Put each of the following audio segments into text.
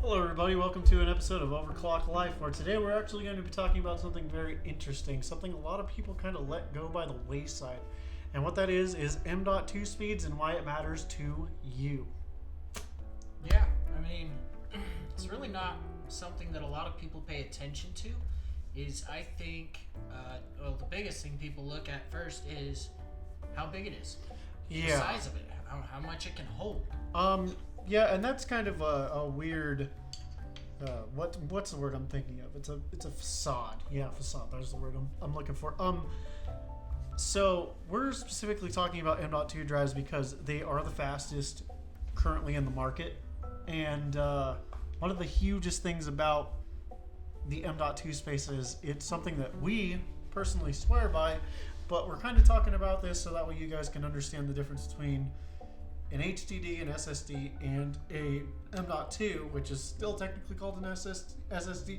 Hello everybody, welcome to an episode of Overclock Life, where today we're actually going to be talking about something very interesting, something a lot of people kind of let go by the wayside. And what that is M.2 speeds and why it matters to you. Yeah, I mean, it's really not something that a lot of people pay attention to. I think, the biggest thing people look at first is how big it is. Yeah. The size of it, how much it can hold. Yeah, and that's kind of a weird. What's the word I'm thinking of? It's a facade. Yeah, facade. There's the word I'm looking for. So we're specifically talking about M.2 drives because they are the fastest currently in the market, and one of the hugest things about the M.2 space is it's something that we personally swear by, but we're kind of talking about this so that way you guys can understand the difference between an HDD, an SSD, and a M.2, which is still technically called an SSD,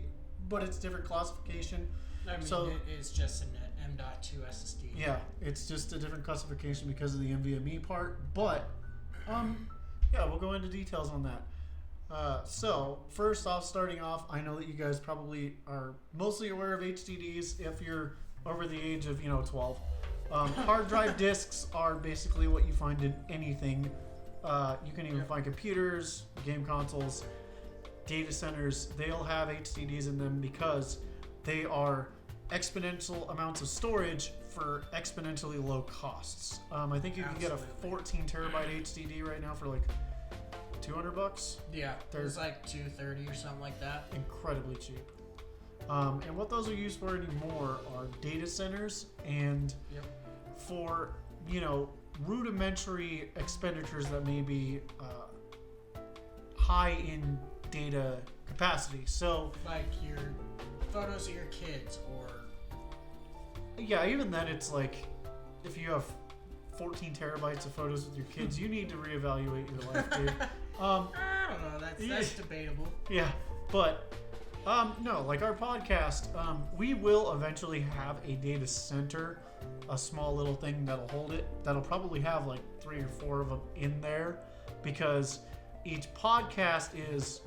but it's different classification. I mean, so it's just an M.2 SSD. Yeah, it's just a different classification because of the NVMe part, but yeah, we'll go into details on that. So first off, starting off, I know that you guys probably are mostly aware of HDDs if you're over the age of 12. Hard drive disks are basically what you find in anything. You can even find computers, game consoles, data centers. They'll have HDDs in them because they are exponential amounts of storage for exponentially low costs. I think you can get a 14 terabyte HDD right now for like $200. Yeah, there's like $230 or something like that. Incredibly cheap. And what those are used for anymore are data centers and for, rudimentary expenditures that may be high in data capacity. So, like your photos of your kids, or yeah, even then it's like if you have 14 terabytes of photos with your kids, you need to reevaluate your life, dude. I don't know. That's debatable. Yeah, but no, like our podcast, we will eventually have a data center, a small little thing that'll hold it. That'll probably have like 3 or 4 of them in there because each podcast is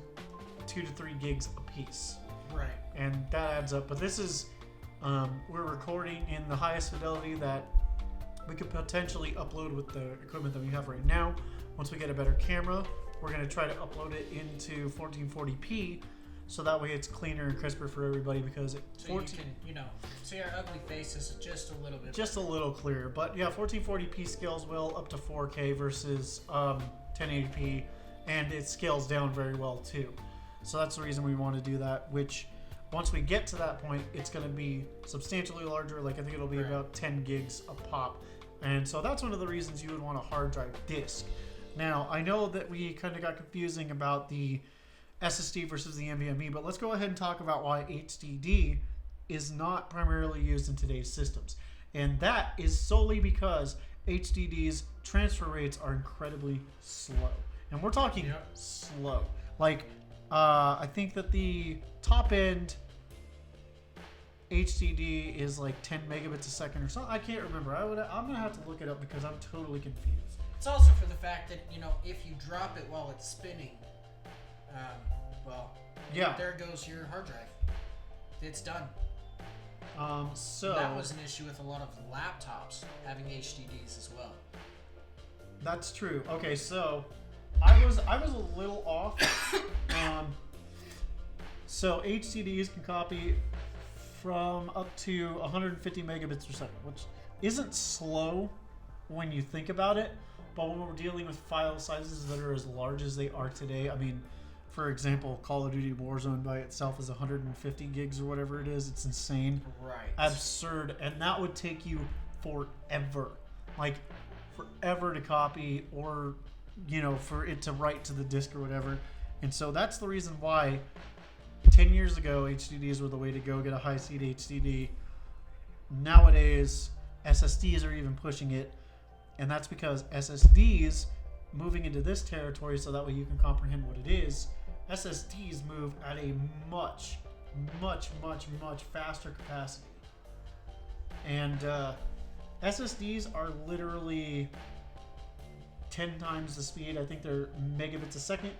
2 to 3 gigs a piece. Right. And that adds up. But this is, we're recording in the highest fidelity that we could potentially upload with the equipment that we have right now. Once we get a better camera, we're going to try to upload it into 1440p. So that way it's cleaner and crisper for everybody because you can, see our ugly faces just a little bit. Just a little clearer. But yeah, 1440p scales well up to 4K versus 1080p, and it scales down very well too. So that's the reason we want to do that, which once we get to that point, it's going to be substantially larger. Like I think it'll be about 10 gigs a pop. And so that's one of the reasons you would want a hard drive disk. Now, I know that we kind of got confusing about the SSD versus the NVMe, but let's go ahead and talk about why HDD is not primarily used in today's systems. And that is solely because HDD's transfer rates are incredibly slow. And we're talking slow. Like, I think that the top end HDD is like 10 megabits a second or something. I can't remember. I'm going to have to look it up because I'm totally confused. It's also for the fact that, if you drop it while it's spinning, there goes your hard drive. It's done. So that was an issue with a lot of laptops having HDDs as well. That's true. Okay, so I was a little off. So HDDs can copy from up to 150 megabits per second, which isn't slow when you think about it. But when we're dealing with file sizes that are as large as they are today, I mean, for example, Call of Duty Warzone by itself is 150 gigs or whatever it is. It's insane. Right. Absurd. And that would take you forever. Like, forever to copy or, for it to write to the disk or whatever. And so that's the reason why 10 years ago, HDDs were the way to go, get a high-speed HDD. Nowadays, SSDs are even pushing it. And that's because SSDs, moving into this territory so that way you can comprehend what it is, SSDs move at a much, much, much, much faster capacity. And SSDs are literally 10 times the speed. I think they're megabits a second.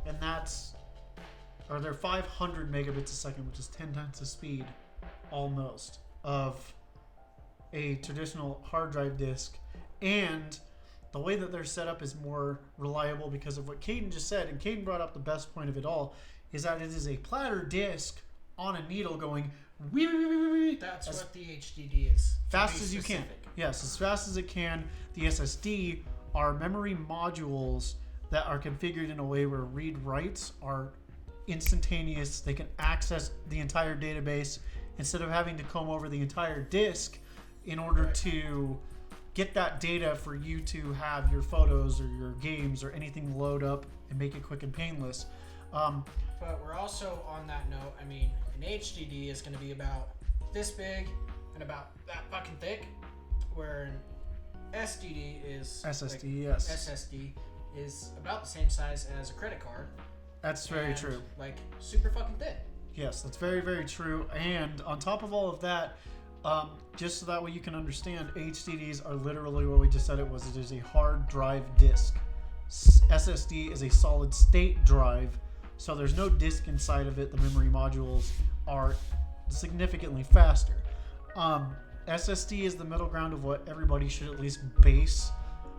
and they're 500 megabits a second, which is 10 times the speed, almost, of a traditional hard drive disk. And the way that they're set up is more reliable because of what Caden just said. And Caden brought up the best point of it all, is that it is a platter disk on a needle going That's what the HDD is. Fast as you can. Yes, as fast as it can. The SSD are memory modules that are configured in a way where read-writes are instantaneous. They can access the entire database instead of having to comb over the entire disk in order to get that data for you to have your photos or your games or anything load up and make it quick and painless. But we're also, on that note, I mean, an HDD is going to be about this big and about that fucking thick, where an SSD is SSD is about the same size as a credit card. That's very true. Like super fucking thin. Yes, that's very, very true. And on top of all of that, just so that way you can understand, HDDs are literally what we just said it was. It is a hard drive disk. SSD is a solid state drive. So there's no disk inside of it. The memory modules are significantly faster. SSD is the middle ground of what everybody should at least base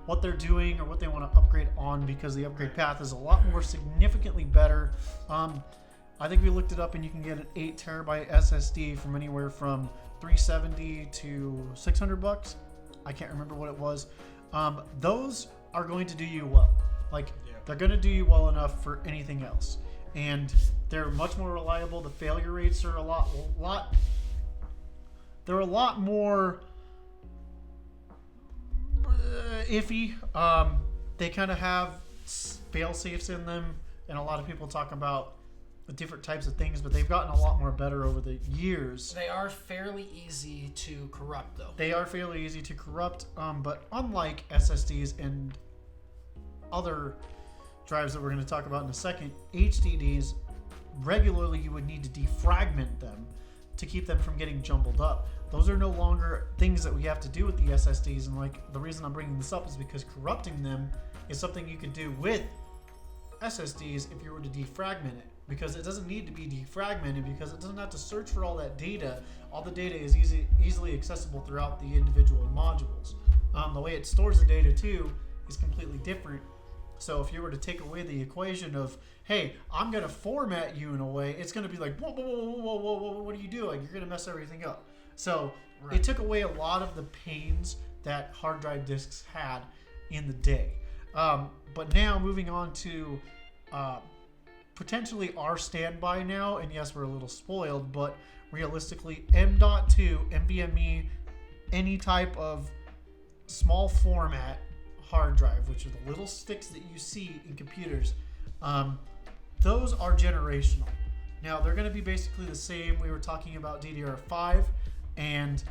what they're doing or what they want to upgrade on, because the upgrade path is a lot more significantly better. I think we looked it up, and you can get an 8 terabyte SSD from anywhere from $370 to $600. I can't remember what it was. Those are going to do you well. They're going to do you well enough for anything else. And they're much more reliable. The failure rates are a lot they're a lot more iffy. They kind of have fail safes in them, and a lot of people talk about the different types of things, but they've gotten a lot more better over the years. They are fairly easy to corrupt, though. They are fairly easy to corrupt, but unlike SSDs and other drives that we're going to talk about in a second, HDDs, regularly you would need to defragment them to keep them from getting jumbled up. Those are no longer things that we have to do with the SSDs, and the reason I'm bringing this up is because corrupting them is something you could do with SSDs if you were to defragment it, because it doesn't need to be defragmented, because it doesn't have to search for all that data. All the data is easily accessible throughout the individual modules. The way it stores the data too is completely different. So if you were to take away the equation of, hey, I'm going to format you in a way, it's going to be like, whoa, what are you doing? You're going to mess everything up. So It took away a lot of the pains that hard drive disks had in the day. But now moving on to potentially our standby now, and yes, we're a little spoiled, but realistically, M.2, NVMe, any type of small format hard drive, which are the little sticks that you see in computers, those are generational. Now, they're going to be basically the same. We were talking about DDR5, and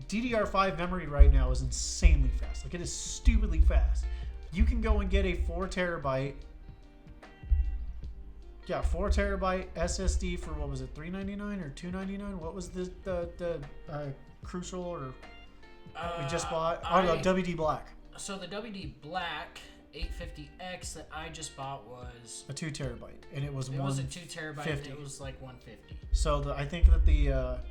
DDR5 memory right now is insanely fast. It is stupidly fast. You can go and get a 4 terabyte SSD for, what was it, $399 or $299? What was the Crucial or we just bought? WD Black. So the WD Black 850X that I just bought was a 2 terabyte, and it was a 2 terabyte. And it was like $150. So I think that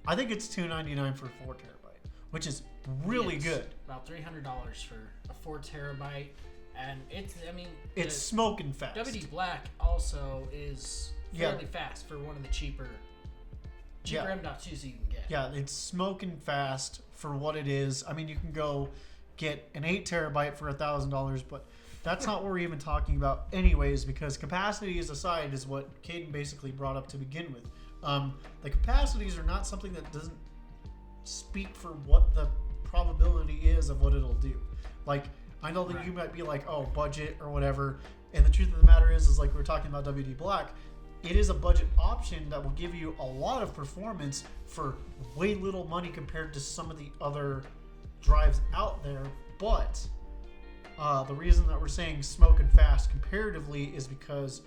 I think it's $299 for 4 terabyte, which is really good. About $300 for a 4 terabyte, and it's smoking fast. WD Black also is fairly fast for one of the cheaper M.2s you can get. Yeah, it's smoking fast for what it is. I mean, you can go get an 8 terabyte for $1,000, but that's not what we're even talking about anyways, because capacity aside is what Caden basically brought up to begin with. The capacities are not something that doesn't speak for what the probability is of what it'll do. I know that you might be like, oh, budget or whatever, and the truth of the matter is like we're talking about WD Black, it is a budget option that will give you a lot of performance for way little money compared to some of the other drives out there. But the reason that we're saying smoking fast comparatively is because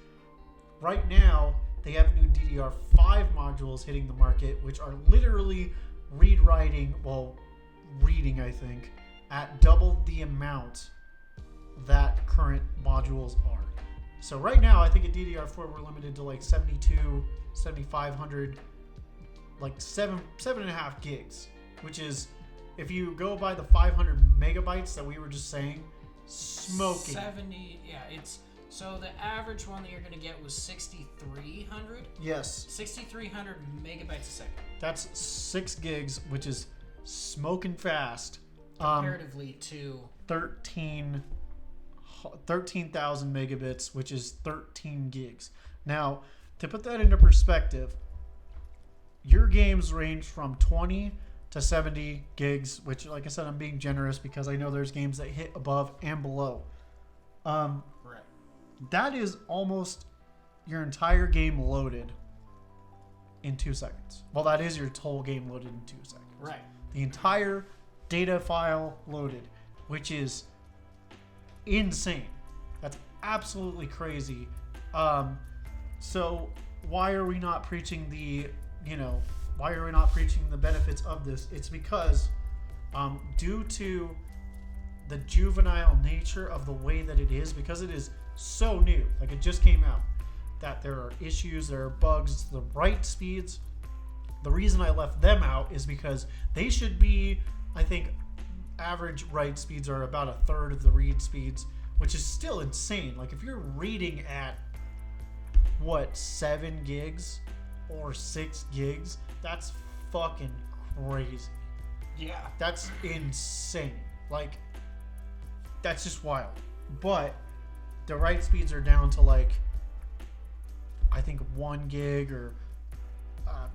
right now they have new DDR5 modules hitting the market, which are literally reading, I think, at double the amount that current modules are. So right now, I think at DDR4 we're limited to like 72, 7500, like 7.5 gigs, which is, if you go by the 500 megabytes that we were just saying, smoking. 70, yeah, it's, so the average one that you're going to get was 6,300. Yes. 6,300 megabytes a second. That's 6 gigs, which is smoking fast. Comparatively to 13,000 megabits, which is 13 gigs. Now, to put that into perspective, your games range from 20 to 70 gigs, which, like I said, I'm being generous because I know there's games that hit above and below. Right. That is almost your entire game loaded in 2 seconds. Well, that is your whole game loaded in 2 seconds. Right. The entire data file loaded, which is insane. That's absolutely crazy. So why are we not preaching the benefits of this? It's because due to the juvenile nature of the way that it is, because it is so new, like it just came out, that there are issues, there are bugs, the write speeds. The reason I left them out is because they should be, I think, average write speeds are about a third of the read speeds, which is still insane. Like if you're reading at 7 gigs or 6 gigs, that's fucking crazy. Yeah. That's insane. Like, that's just wild. But the write speeds are down to like, I think 1 gig or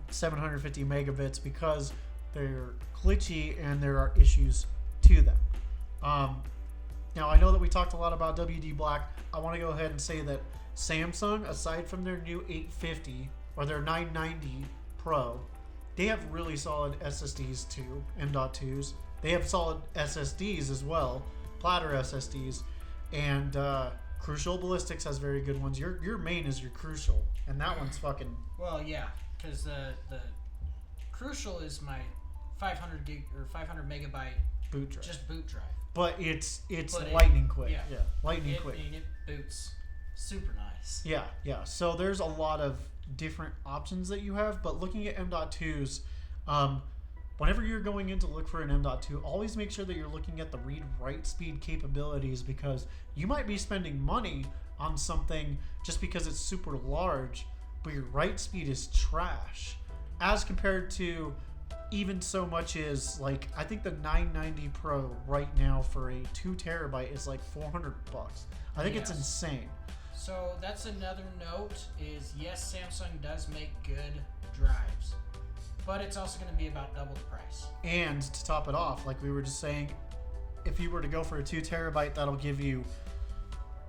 750 megabits because they're glitchy and there are issues to them. Now, I know that we talked a lot about WD Black. I want to go ahead and say that Samsung, aside from their new 850 or their 990 Pro, they have really solid SSDs too, M.2s. They have solid SSDs as well, platter SSDs, and Crucial Ballistics has very good ones. Your main is your Crucial, and that one's fucking... Well, yeah, because the Crucial is my 500 gig or 500 megabyte boot drive. Just boot drive. But it's lightning quick. Yeah, lightning quick. It boots super nice. Yeah. So there's a lot of different options that you have, but looking at M.2s, whenever you're going in to look for an M.2, always make sure that you're looking at the read-write speed capabilities, because you might be spending money on something just because it's super large, but your write speed is trash as compared to even so much as, like, I think the 990 Pro right now for a 2 terabyte is like $400. I think it's insane. So that's another note is, yes, Samsung does make good drives, but it's also going to be about double the price. And to top it off, like we were just saying, if you were to go for a 2 terabyte, that'll give you,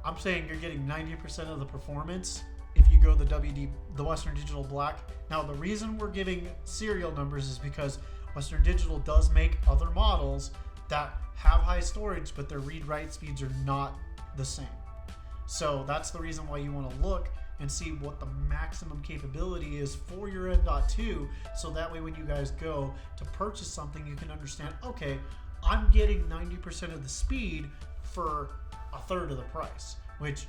I'm saying you're getting 90% of the performance if you go the Western Digital Black. Now, the reason we're giving serial numbers is because Western Digital does make other models that have high storage, but their read-write speeds are not the same. So that's the reason why you want to look and see what the maximum capability is for your M.2, so that way when you guys go to purchase something, you can understand, okay, I'm getting 90% of the speed for a third of the price, which,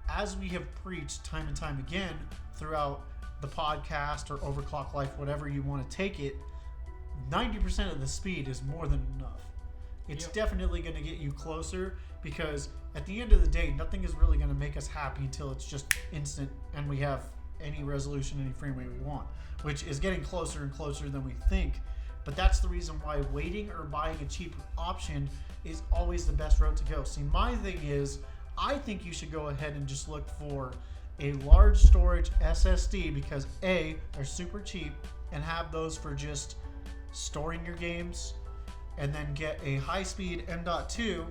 as we have preached time and time again throughout the podcast or Overclock Life, whatever you want to take it, 90% of the speed is more than enough. It's definitely going to get you closer, because at the end of the day, nothing is really going to make us happy until it's just instant and we have any resolution, any frame rate we want, which is getting closer and closer than we think. But that's the reason why waiting or buying a cheaper option is always the best route to go. See, my thing is, I think you should go ahead and just look for a large storage SSD, because A, they're super cheap, and have those for just storing your games, and then get a high-speed M.2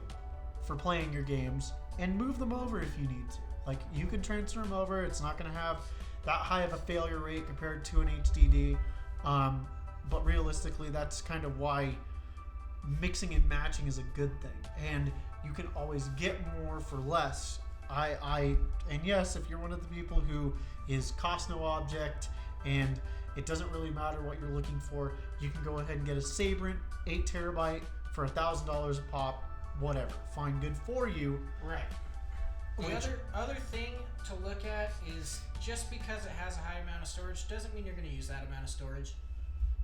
for playing your games, and move them over if you need to. Like, you can transfer them over. It's not going to have that high of a failure rate compared to an HDD, but realistically, that's kind of why mixing and matching is a good thing, and you can always get more for less. And yes, if you're one of the people who is cost no object and it doesn't really matter what you're looking for, you can go ahead and get a Sabrent 8 terabyte for $1,000 a pop. Whatever, fine, good for you. Right. The other thing to look at is just because it has a high amount of storage doesn't mean you're going to use that amount of storage.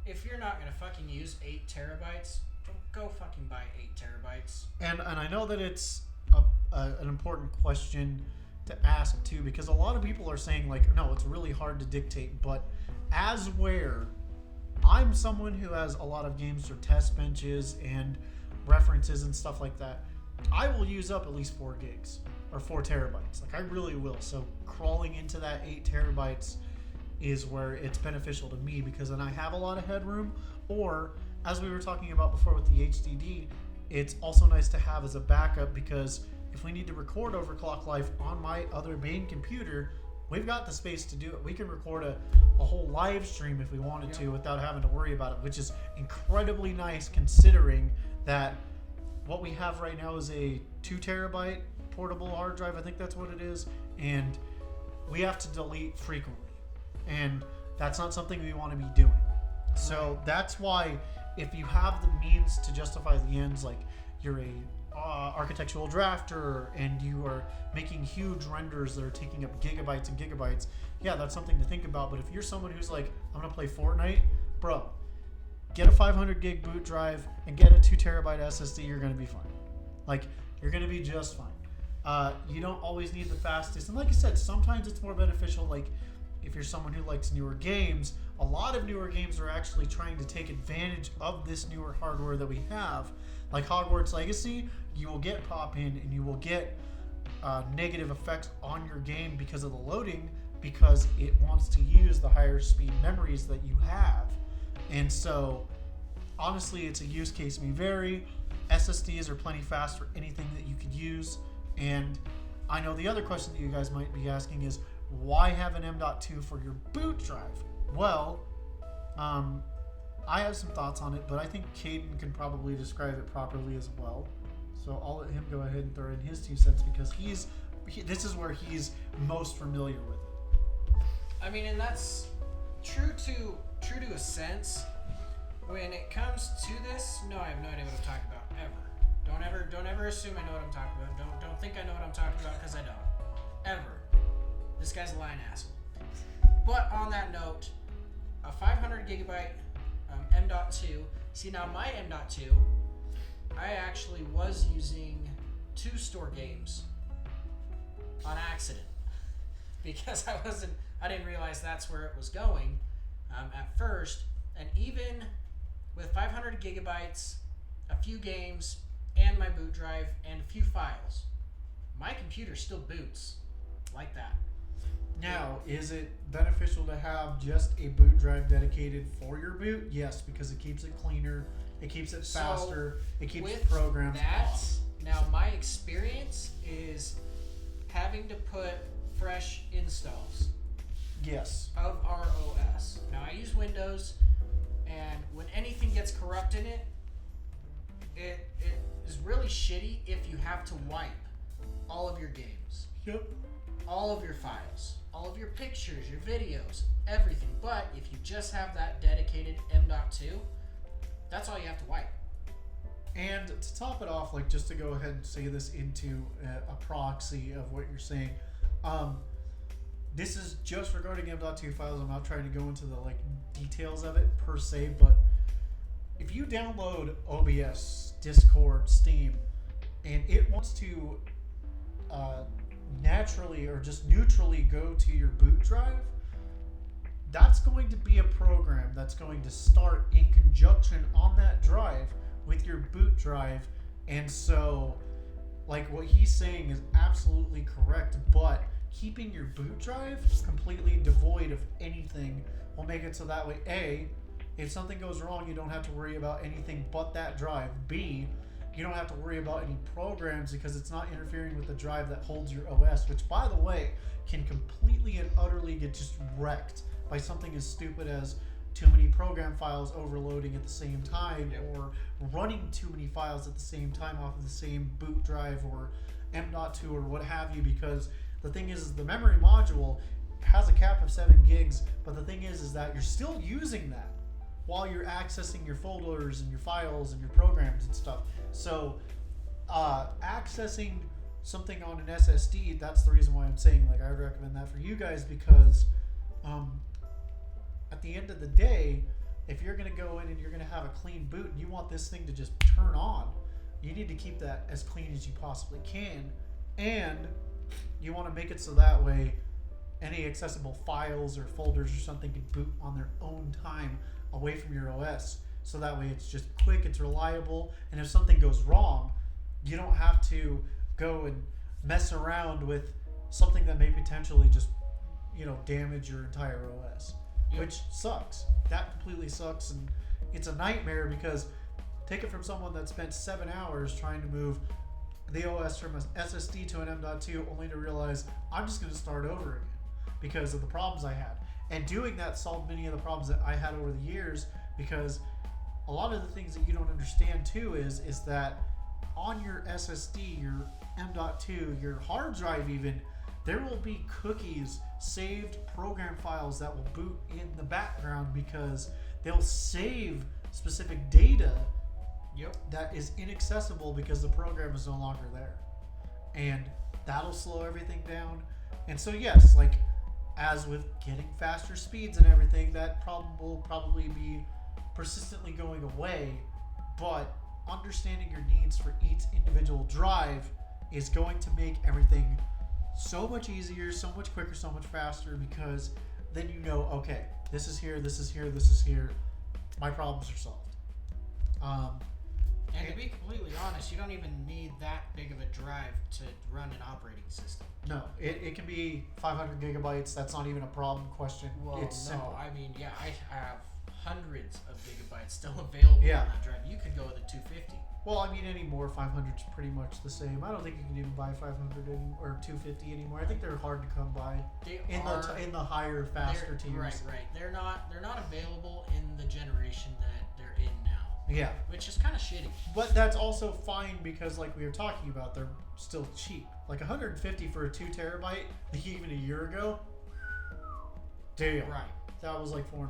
If you're not going to fucking use 8 terabytes, don't go fucking buy 8 terabytes. And I know that it's an important question to ask too, because a lot of people are saying like, no, it's really hard to dictate. But as where I'm someone who has a lot of games or test benches and references and stuff like that, I will use up at least 4 gigs or 4 terabytes. Like I really will. So crawling into that 8 terabytes is where it's beneficial to me, because then I have a lot of headroom. Or as we were talking about before with the HDD, it's also nice to have as a backup, because if we need to record Overclock Life on my other main computer, we've got the space to do it. We can record a whole live stream if we wanted to without having to worry about it, which is incredibly nice considering that what we have right now is a 2 terabyte portable hard drive. I think that's what it is. And we have to delete frequently. And that's not something we want to be doing. So that's why if you have the means to justify the ends, like you're a architectural drafter and you are making huge renders that are taking up gigabytes and gigabytes, yeah, that's something to think about. But if you're someone who's like, I'm gonna play Fortnite, bro, get a 500 gig boot drive and get a 2 terabyte SSD. You're gonna be fine. Like, you're gonna be just fine. You don't always need the fastest, and like I said, sometimes it's more beneficial. Like if you're someone who likes newer games, a lot of newer games are actually trying to take advantage of this newer hardware that we have. Like Hogwarts Legacy, you will get pop-in and you will get negative effects on your game because of the loading, because it wants to use the higher speed memories that you have. And so, honestly, it's a use case may vary. SSDs are plenty fast for anything that you could use. And I know the other question that you guys might be asking is, why have an M.2 for your boot drive? Well, I have some thoughts on it, but I think Caden can probably describe it properly as well. So I'll let him go ahead and throw in his 2 cents, because this is where he's most familiar with it. I mean, and that's true to a sense. When it comes to this, no, I have no idea what I'm talking about ever. Don't ever assume I know what I'm talking about. Don't think I know what I'm talking about, because I don't. Ever. This guy's a lying asshole. But on that note, a 500 gigabyte M.2. See, now my M.2, I actually was using to store games on accident because I didn't realize that's where it was going at first. And even with 500 gigabytes, a few games, and my boot drive, and a few files, my computer still boots like that. Now, is it beneficial to have just a boot drive dedicated for your boot? Yes, because it keeps it cleaner, it keeps it faster, it keeps programs off. Now my experience is having to put fresh installs. Yes. Of our OS. Now I use Windows, and when anything gets corrupt in it, it is really shitty if you have to wipe all of your games. Yep. All of your files, all of your pictures, your videos, everything. But if you just have that dedicated M.2, that's all you have to wipe. And to top it off, like just to go ahead and say this into a proxy of what you're saying, this is just regarding M.2 files. I'm not trying to go into the like details of it per se, but if you download OBS, Discord, Steam, and it wants to naturally or just neutrally go to your boot drive, that's going to be a program that's going to start in conjunction on that drive with your boot drive. And so like what he's saying is absolutely correct, but keeping your boot drive completely devoid of anything will make it so that way, A, if something goes wrong, you don't have to worry about anything but that drive. B, you don't have to worry about any programs because it's not interfering with the drive that holds your OS, which, by the way, can completely and utterly get just wrecked by something as stupid as too many program files overloading at the same time, or running too many files at the same time off of the same boot drive or M.2 or what have you, because the thing is the memory module has a cap of 7 gigs, but the thing is that you're still using that while you're accessing your folders and your files and your programs and stuff. So accessing something on an SSD, that's the reason why I'm saying like I would recommend that for you guys because at the end of the day, if you're going to go in and you're going to have a clean boot and you want this thing to just turn on, you need to keep that as clean as you possibly can, and you want to make it so that way any accessible files or folders or something can boot on their own time away from your OS, so that way it's just quick, it's reliable, and if something goes wrong, you don't have to go and mess around with something that may potentially just, damage your entire OS, which sucks. That completely sucks, and it's a nightmare because take it from someone that spent 7 hours trying to move the OS from an SSD to an M.2 only to realize I'm just going to start over again because of the problems I had. And doing that solved many of the problems that I had over the years, because a lot of the things that you don't understand too is that on your SSD, your M.2, your hard drive even, there will be cookies, saved program files that will boot in the background because they'll save specific data that is inaccessible because the program is no longer there. And that'll slow everything down. And so yes, like as with getting faster speeds and everything, that problem will probably be persistently going away, but understanding your needs for each individual drive is going to make everything so much easier, so much quicker, so much faster, because then you know, okay, this is here, this is here, this is here, my problems are solved. And to be completely honest, you don't even need that big of a drive to run an operating system. No, it can be 500 gigabytes. That's not even a problem question. Well, it's simple. I mean, yeah, I have hundreds of gigabytes still available on that drive. You could go with a 250. Well, I mean, anymore, 500 is pretty much the same. I don't think you can even buy 500 or 250 anymore. I think they're hard to come by in the higher, faster tiers. Right. They're not available in the generation that they're in now. Yeah. Which is kind of shitty. But that's also fine because, like we were talking about, they're still cheap. Like 150 for a 2 terabyte, like even a year ago. Damn. Right. That was like $400.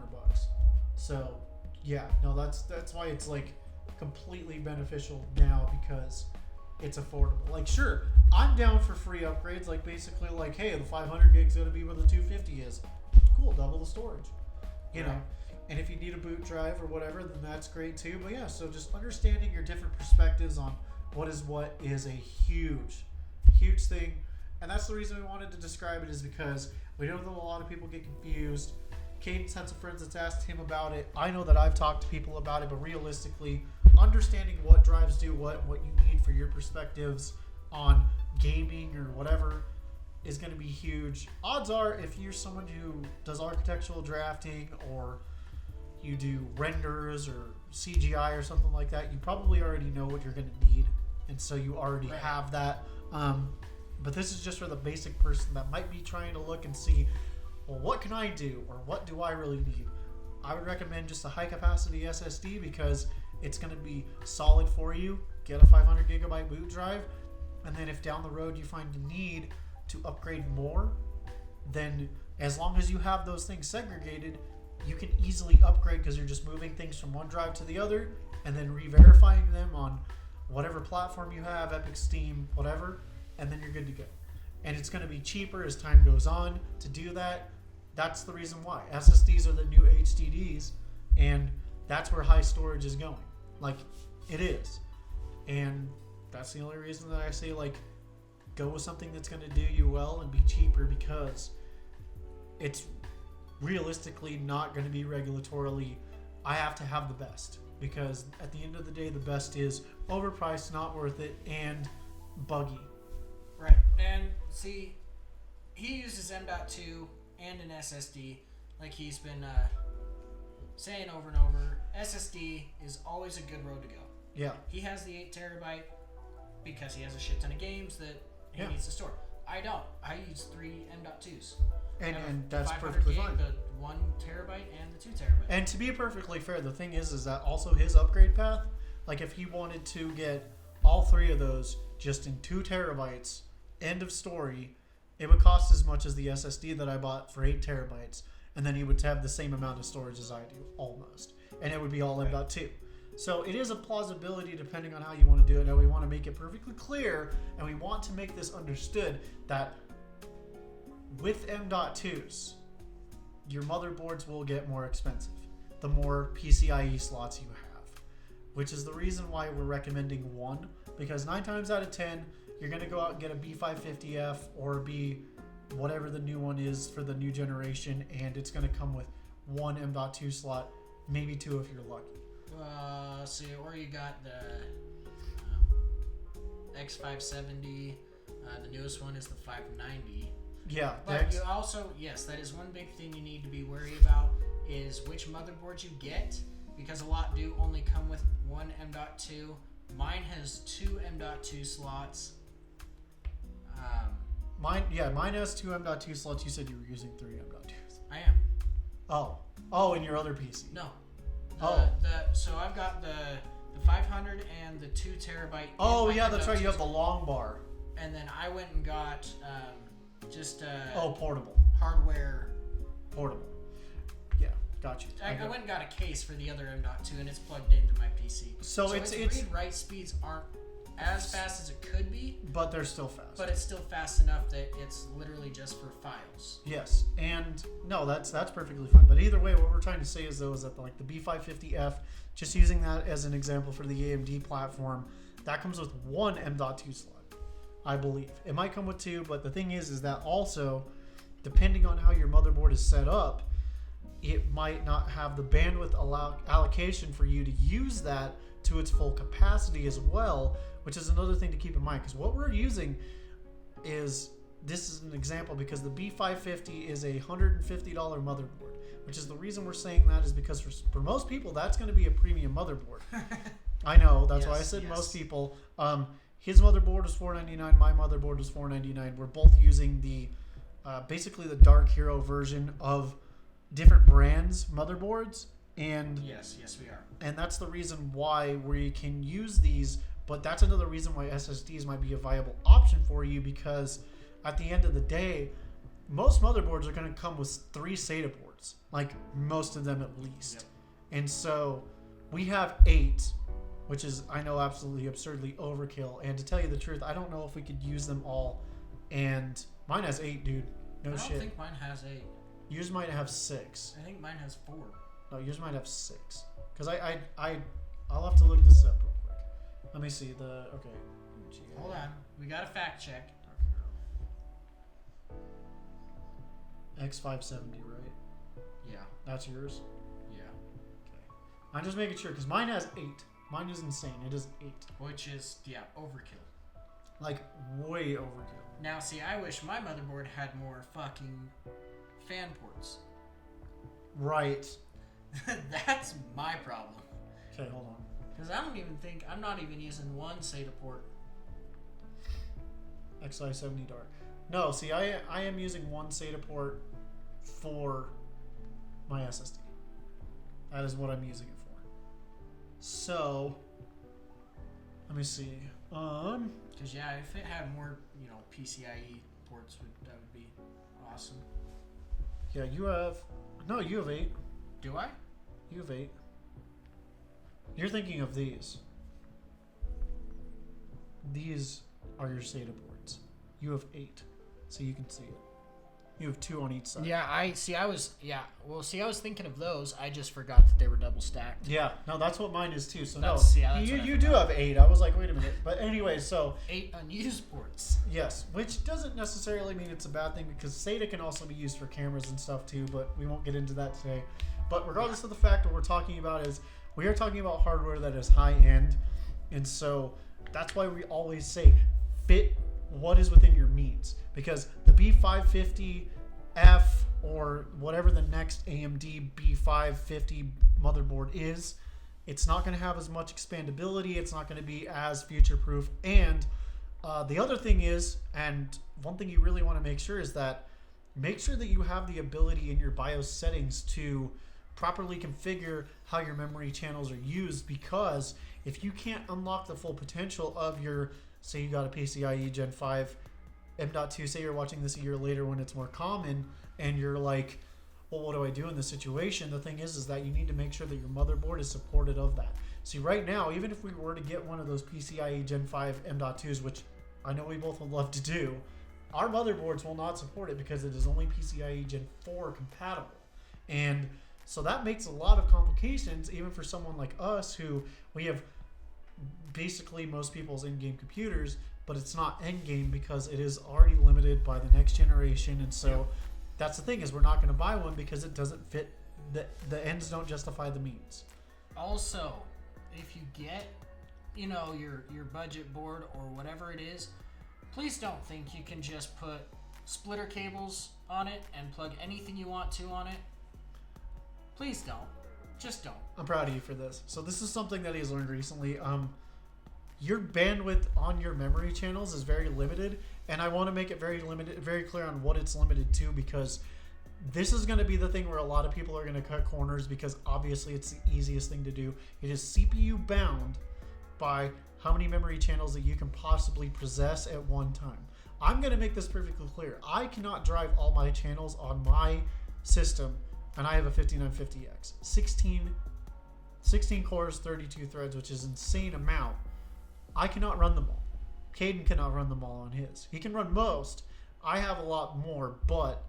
So, yeah, no, that's why it's like completely beneficial now because it's affordable. Like, sure, I'm down for free upgrades. Like, basically, like, hey, the 500 gigs going to be where the 250 is. Cool, double the storage. You know. And if you need a boot drive or whatever, then that's great too. But yeah, so just understanding your different perspectives on what is a huge, huge thing. And that's the reason we wanted to describe it, is because we know that a lot of people get confused. Caden's had some friends that's asked him about it. I know that I've talked to people about it, but realistically, understanding what drives do what you need for your perspectives on gaming or whatever is going to be huge. Odds are, if you're someone who does architectural drafting or you do renders or CGI or something like that, you probably already know what you're going to need, and so you already have that. But this is just for the basic person that might be trying to look and see, well, what can I do, or what do I really need? I would recommend just a high capacity SSD because it's going to be solid for you. Get a 500 gigabyte boot drive, and then if down the road you find the need to upgrade more, then as long as you have those things segregated, you can easily upgrade because you're just moving things from one drive to the other and then re-verifying them on whatever platform you have, Epic, Steam, whatever, and then you're good to go. And it's going to be cheaper as time goes on to do that. That's the reason why. SSDs are the new HDDs, and that's where high storage is going. Like, it is. And that's the only reason that I say, like, go with something that's going to do you well and be cheaper, because it's realistically not going to be regulatorily, I have to have the best, because at the end of the day, the best is overpriced, not worth it, and buggy. Right. And see, he uses M.2 and an SSD, like he's been saying over and over. SSD is always a good road to go. Yeah. He has the 8 terabyte because he has a shit ton of games that he needs to store. I don't. I use 3 M.2s. And that's perfectly fine. The 1 terabyte and the 2 terabyte. And to be perfectly fair, the thing is that also his upgrade path, like if he wanted to get all 3 of those just in 2 terabytes, end of story, it would cost as much as the SSD that I bought for 8 terabytes, and then he would have the same amount of storage as I do, almost. And it would be all M.2. So it is a plausibility depending on how you want to do it. Now we want to make it perfectly clear, and we want to make this understood that with M.2s, your motherboards will get more expensive the more PCIe slots you have, which is the reason why we're recommending one, because 9 times out of 10, you're going to go out and get a B550F or B whatever the new one is for the new generation, and it's going to come with one M.2 slot, maybe 2 if you're lucky. See, or you got the X570. The newest one is the 590. Yeah, but you also, yes, that is one big thing you need to be worried about is which motherboard you get, because a lot do only come with one M.2. Mine has 2 M.2 slots. Mine has 2 M.2 slots. You said you were using 3 M.2s. I am. Oh, in your other PC. No. Oh. So I've got the 500 and the 2 terabyte. Oh yeah, that's right. You have the long bar. And then I went and got portable. Hardware. Portable. Yeah, got you. I went and got a case for the other M.2 and it's plugged into my PC. So its read-write speeds aren't as fast as it could be, but they're still fast. But it's still fast enough that it's literally just for files. Yes, and no, that's perfectly fine. But either way, what we're trying to say is that like the B550F, just using that as an example for the AMD platform, that comes with one M.2 slot, I believe. It might come with 2, but the thing is that also, depending on how your motherboard is set up, it might not have the bandwidth allocation for you to use that to its full capacity as well, which is another thing to keep in mind, because what we're using is, this is an example, because the B550 is a $150 motherboard, which is the reason we're saying that is because for most people, that's going to be a premium motherboard. I know, that's why I said most people. His motherboard was $499, my motherboard was $499. We're both using the basically the Dark Hero version of different brands motherboards, and yes we are, and that's the reason why we can use these. But that's another reason why SSDs might be a viable option for you, because at the end of the day, most motherboards are going to come with 3 SATA boards, like most of them at least. Yep. And so we have 8, which is, I know, absolutely absurdly overkill. And to tell you the truth, I don't know if we could use them all. And mine has 8, dude. No shit. I don't think mine has 8. Yours might have 6. I think mine has 4. No, yours might have 6. Because I'll have to look this up real quick. Let me see the, okay. Hold on. We got a fact check. X570, right? Yeah. That's yours? Yeah. Okay. I'm just making sure, because mine has 8. Mine is insane. It is 8. Which is, overkill. Like, way overkill. Now, see, I wish my motherboard had more fucking fan ports. Right. That's my problem. Okay, hold on. Because I'm not even using one SATA port. XI70 Dark. No, see, I am using one SATA port for my SSD. That is what I'm using it for. So, let me see. Because if it had more, PCIe ports, that would be awesome. Yeah, you have 8. Do I? You have 8. You're thinking of these. These are your SATA boards. You have 8, so you can see it. You have 2 on each side. Yeah, I was thinking of those. I just forgot that they were double stacked. Yeah, no, that's what mine is too. So you do have 8. I was like, wait a minute. But anyway, so 8 unused ports. Yes, which doesn't necessarily mean it's a bad thing, because SATA can also be used for cameras and stuff too, but we won't get into that today. But regardless of the fact, what we're talking about is we are talking about hardware that is high end, and so that's why we always say fit what is within your means, because the B550F or whatever the next AMD B550 motherboard is, it's not going to have as much expandability, it's not going to be as future proof, and the other thing is, and one thing you really want to make sure is that make sure that you have the ability in your BIOS settings to properly configure how your memory channels are used, because if you can't unlock the full potential of your, say you got a PCIe Gen 5 M.2, say you're watching this a year later when it's more common, and you're like, well, what do I do in this situation? The thing is that you need to make sure that your motherboard is supported of that. See, right now, even if we were to get one of those PCIe Gen 5 M.2s, which I know we both would love to do, our motherboards will not support it because it is only PCIe Gen 4 compatible. And so that makes a lot of complications, even for someone like us, who we have basically most people's in-game computers, but it's not end-game because it is already limited by the next generation. And so that's the thing, is we're not going to buy one because it doesn't fit. The ends don't justify the means. Also, if you get, your budget board or whatever it is, please don't think you can just put splitter cables on it and plug anything you want to on it. Please don't. Just don't. I'm proud of you for this. So this is something that he's learned recently. Your bandwidth on your memory channels is very limited, and I want to make it very clear on what it's limited to, because this is going to be the thing where a lot of people are going to cut corners, because obviously it's the easiest thing to do. It is CPU bound by how many memory channels that you can possibly possess at one time. I'm going to make this perfectly clear. I cannot drive all my channels on my system, and I have a 5950X. 16 cores, 32 threads, which is an insane amount. I cannot run them all. Caden cannot run them all on his. He can run most. I have a lot more, but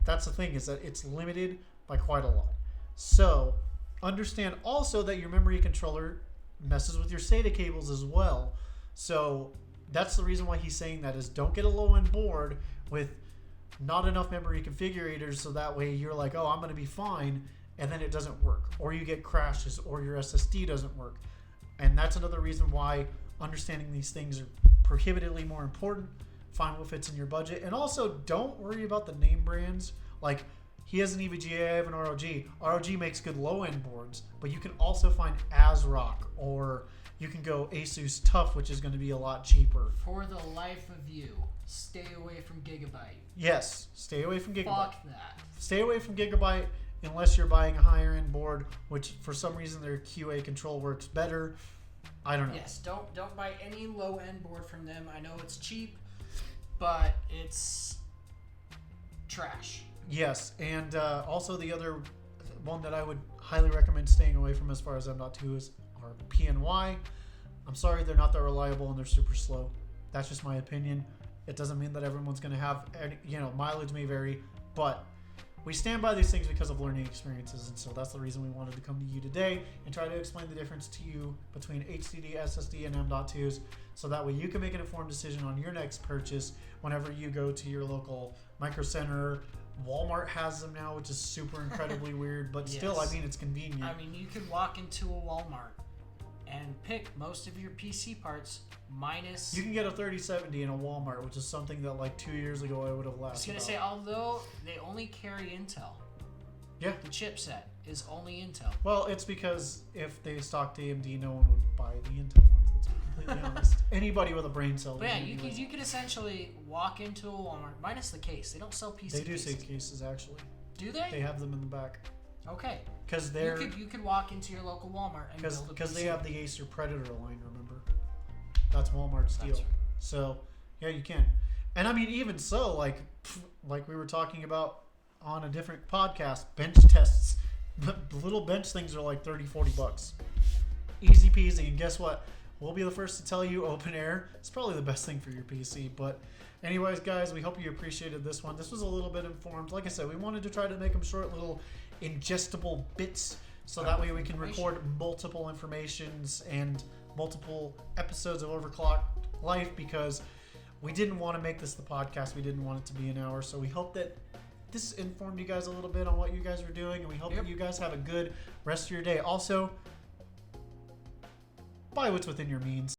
that's the thing, is that it's limited by quite a lot. So understand also that your memory controller messes with your SATA cables as well. So that's the reason why he's saying that, is don't get a low-end board with not enough memory configurators, so that way you're like, oh, I'm going to be fine, and then it doesn't work, or you get crashes, or your SSD doesn't work. And that's another reason why understanding these things are prohibitively more important. Find what fits in your budget, and also don't worry about the name brands. Like, he has an EVGA, I have an ROG. ROG makes good low-end boards, but you can also find ASRock, or you can go Asus Tough, which is going to be a lot cheaper. For the life of you, stay away from Gigabyte. Yes, stay away from Gigabyte. Fuck that. Stay away from Gigabyte unless you're buying a higher-end board, which for some reason their QA control works better. I don't know. Yes, don't buy any low-end board from them. I know it's cheap, but it's trash. Yes, and also the other one that I would highly recommend staying away from as far as M.2 is our PNY. I'm sorry, they're not that reliable and they're super slow. That's just my opinion. It doesn't mean that everyone's going to have, mileage may vary, but we stand by these things because of learning experiences, and so that's the reason we wanted to come to you today and try to explain the difference to you between HDD, SSD, and M.2s, so that way you can make an informed decision on your next purchase whenever you go to your local Micro Center. Walmart has them now, which is super incredibly weird, but still, Yes. I mean, it's convenient. I mean, you could walk into a Walmart and pick most of your PC parts minus... You can get a 3070 in a Walmart, which is something that like 2 years ago I would have laughed I was going to say, although they only carry Intel. Yeah. The chipset is only Intel. Well, it's because if they stocked AMD, no one would buy the Intel ones. Let's be completely honest. Anybody with a brain cell. But yeah, you could essentially walk into a Walmart, minus the case. They don't sell PC They do cases. say cases, actually. Do they? They have them in the back. Okay. Because they're... You could walk into your local Walmart and build a PC. Because they have the Acer Predator line, remember? That's Walmart's deal. That's right. So, yeah, you can. And I mean, even so, like we were talking about on a different podcast, bench tests. The little bench things are like $30-$40. Easy peasy. And guess what? We'll be the first to tell you, open air is probably the best thing for your PC. But anyways, guys, we hope you appreciated this one. This was a little bit informed. Like I said, we wanted to try to make them short, little ingestible bits, so that way we can record multiple informations and multiple episodes of Overclocked Life, because we didn't want to make this the podcast. We didn't want it to be an hour. So we hope that this informed you guys a little bit on what you guys are doing, and we hope that you guys have a good rest of your day. Also, buy what's within your means.